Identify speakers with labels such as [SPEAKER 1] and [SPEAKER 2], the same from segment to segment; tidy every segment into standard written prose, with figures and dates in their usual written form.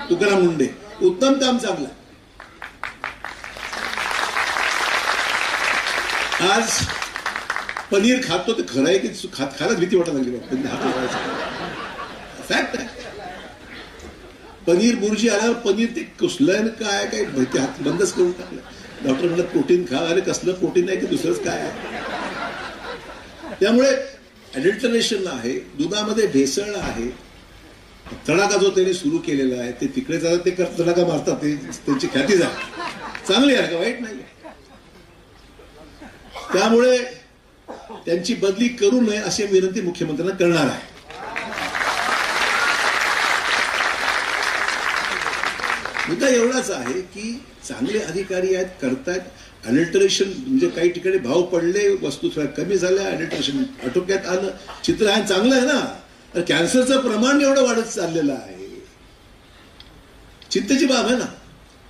[SPEAKER 1] तुकाराम मुंडे, उत्तम काम चांगलं. आज पनीर खातो ते खरं आहे की खायलाच भीती वाटायला लागली. फॅक्ट आहे. पनीर बुर्जी आल्यावर पनीर ते कुसलं काय काय हात बंदच करून टाकलं. डॉक्टर म्हणलं प्रोटीन खा. अरे कसलं प्रोटीन नाही की दुसरंच काय आहे. त्यामुळे ॲडल्टरेशन आहे, दुधामध्ये भेसळ आहे. तडाखा जो त्यांनी सुरू केलेला आहे ते तिकडे जातात, ते तडाखा मारतात, ते त्यांची ख्याती जाते. चांगली आहे का, वाईट नाही. त्यामुळे त्यांची बदली करू नये अशी विनंती मुख्यमंत्र्यांना करणार आहे. मुद्दा एवढाच आहे की चांगले अधिकारी आहेत, करतायत. अडल्टरेशन म्हणजे काही ठिकाणी भाव पडले, वस्तू थोड्या कमी झाल्या, अडल्टरेशन आटोक्यात आलं, चित्र आहे, चांगलं आहे ना. तर कॅन्सरचं प्रमाण एवढं वाढत चाललेलं आहे. चिंतेची बाब आहे ना.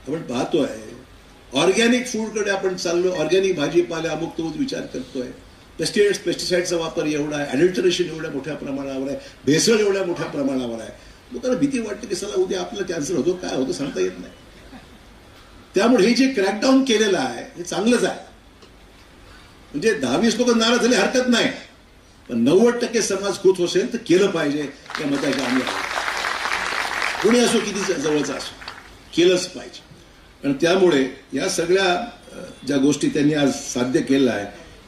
[SPEAKER 1] आपण पाहतोय ऑर्गॅनिक फूडकडे आपण चाललो, ऑर्गॅनिक भाजीपाला अमुक तो विचार करतोय. पेस्टिसाइडचा वापर एवढा आहे, अडल्टरेशन एवढ्या मोठ्या प्रमाणावर आहे, भेसळ एवढ्या मोठ्या प्रमाणावर आहे. लोकांना भीती वाटते की चला उद्या आपलं कॅन्सर होतो, काय होतं सांगता येत नाही. त्यामुळे हे जे क्रॅकडाऊन केलेलं आहे हे चांगलंच आहे. म्हणजे 10-20 लोक नाराज झाले हरकत नाही, पण 90% समाज खुश असेल तर केलं पाहिजे या मताचे आम्ही आहोत. कोणी असो, किती जवळचा असो, केलंच पाहिजे. आणि त्यामुळे या सगळ्या ज्या गोष्टी त्यांनी आज साध्य केल्या आहे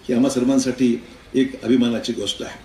[SPEAKER 1] ही आम्हा सर्वांसाठी एक अभिमानाची गोष्ट आहे.